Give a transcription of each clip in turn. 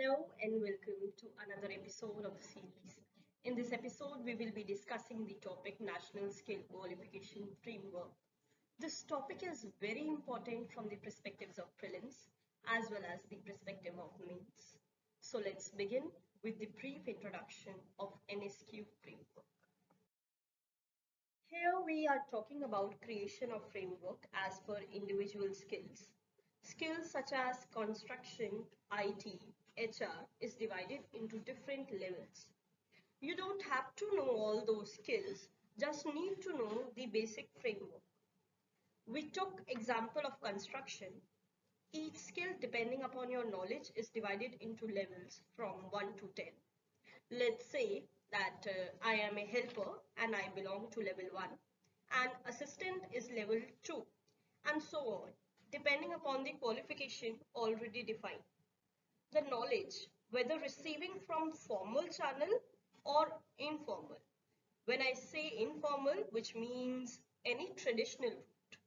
Hello and welcome to another episode of the series. In this episode, we will be discussing the topic National Skill Qualification Framework. This topic is very important from the perspectives of prelims as well as the perspective of mains. So let's begin with the brief introduction of NSQF framework. Here we are talking about creation of framework as per individual skills. Skills such as construction, IT, HR is divided into different levels. You don't have to know all those skills, just need to know the basic framework. We took example of construction. Each skill depending upon your knowledge is divided into levels from 1 to 10. Let's say that I am a helper and I belong to level 1 and assistant is level 2 and so on, depending upon the qualification already defined. The knowledge, whether receiving from formal channel or informal. When I say informal, which means any traditional route,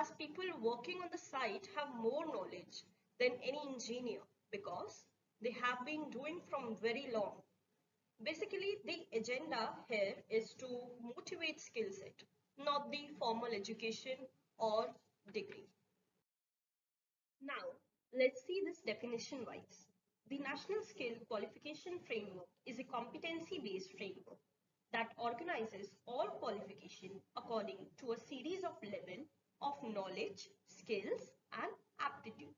as people working on the site have more knowledge than any engineer because they have been doing from very long. Basically, the agenda here is to motivate skill set, not the formal education or degree. Now, let's see this definition wise. The National Skill Qualification Framework is a competency-based framework that organizes all qualification according to a series of levels of knowledge, skills, and aptitude.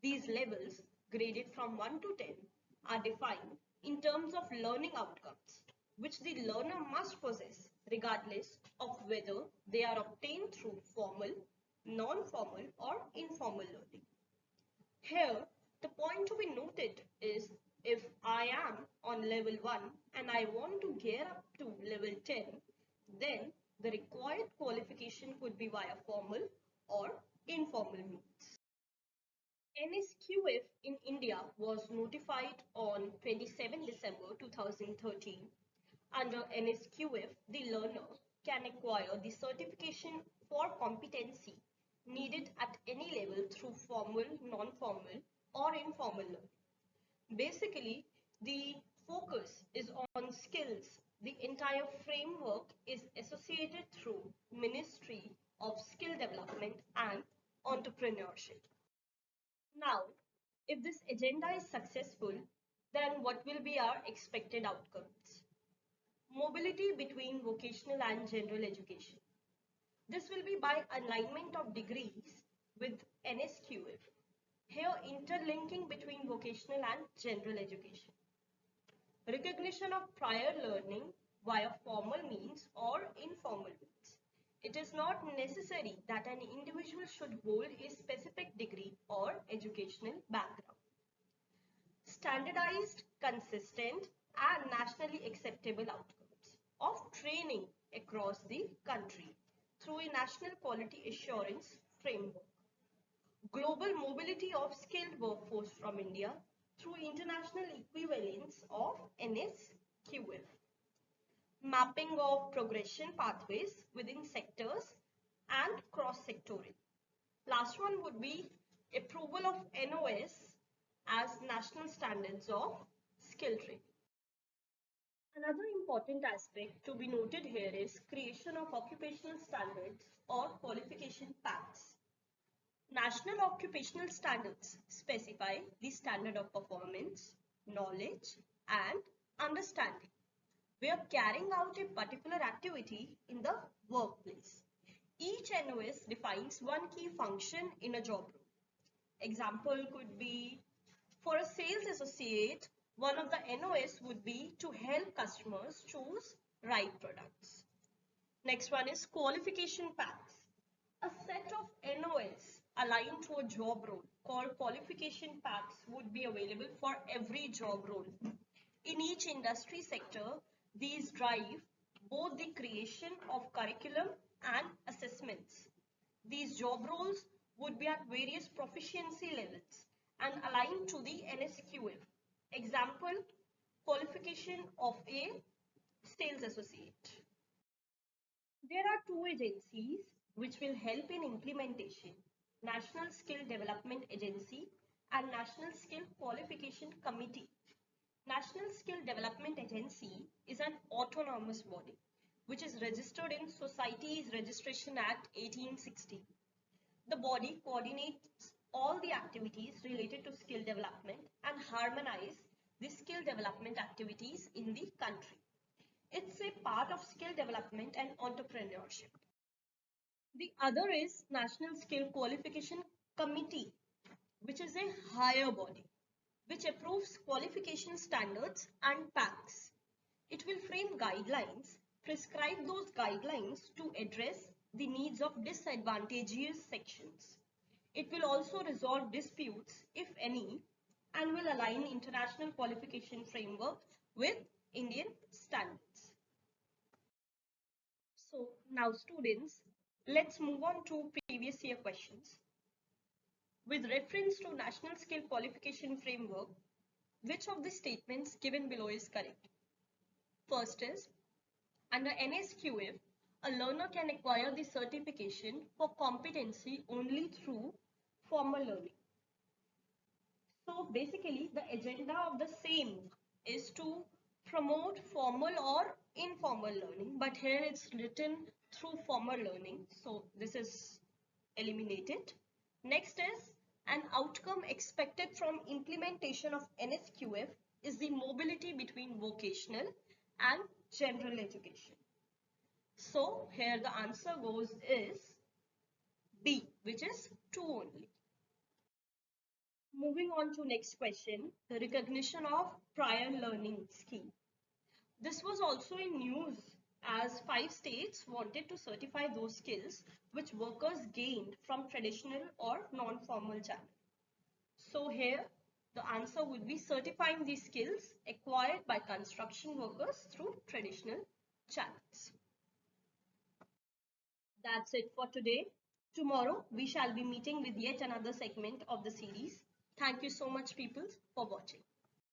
These levels, graded from 1 to 10, are defined in terms of learning outcomes, which the learner must possess regardless of whether they are obtained through formal, non-formal, or informal learning. Here, the point to be noted is if I am on level 1 and I want to gear up to level 10, then the required qualification could be via formal or informal means. NSQF in India was notified on 27 December 2013. Under NSQF, the learner can acquire the certification for competency needed at any level through formal, non-formal or informal learning. Basically, the focus is on skills. The entire framework is associated through Ministry of Skill Development and Entrepreneurship. Now, if this agenda is successful, then what will be our expected outcomes? Mobility between vocational and general education. This will be by alignment of degrees with NSQF. Here, interlinking between vocational and general education. Recognition of prior learning via formal means or informal means. It is not necessary that an individual should hold a specific degree or educational background. Standardized, consistent, and nationally acceptable outcomes of training across the country through a national quality assurance framework. Global mobility of skilled workforce from India through international equivalence of NSQF. Mapping of progression pathways within sectors and cross-sectoral. Last one would be approval of NOS as national standards of skill training. Another important aspect to be noted here is creation of occupational standards or qualification paths. National occupational standards specify the standard of performance, knowledge, and understanding. We are carrying out a particular activity in the workplace. Each NOS defines one key function in a job role. Example could be for a sales associate, one of the NOS would be to help customers choose right products. Next one is qualification paths. A set of NOS aligned to a job role called qualification paths would be available for every job role. In each industry sector, these drive both the creation of curriculum and assessments. These job roles would be at various proficiency levels and aligned to the NSQF. Example, qualification of a sales associate. There are two agencies which will help in implementation. National Skill Development Agency and National Skill Qualification Committee. National Skill Development Agency is an autonomous body which is registered in Societies Registration Act 1860. The body coordinates all the activities related to skill development and harmonize the skill development activities in the country. It's a part of skill development and entrepreneurship. The other is National Skill Qualification Committee, which is a higher body which approves qualification standards and packs. It will frame guidelines, prescribe those guidelines to address the needs of disadvantaged sections. It will also resolve disputes, if any, and will align international qualification framework with Indian standards. So now students, let's move on to previous year questions. With reference to National Skill Qualification Framework, which of the statements given below is correct? First is, under NSQF, a learner can acquire the certification for competency only through formal learning. So basically, the agenda of the same is to promote formal or informal learning, but here it's written through formal learning, so this is eliminated. Next is, an outcome expected from implementation of NSQF is the mobility between vocational and general education. So here the answer goes is B, which is 2 only. Moving on to next question, the recognition of prior learning scheme. This was also in news as 5 states wanted to certify those skills which workers gained from traditional or non-formal channel. So here the answer would be certifying these skills acquired by construction workers through traditional channels. That's it for today. Tomorrow we shall be meeting with yet another segment of the series. Thank you so much people for watching.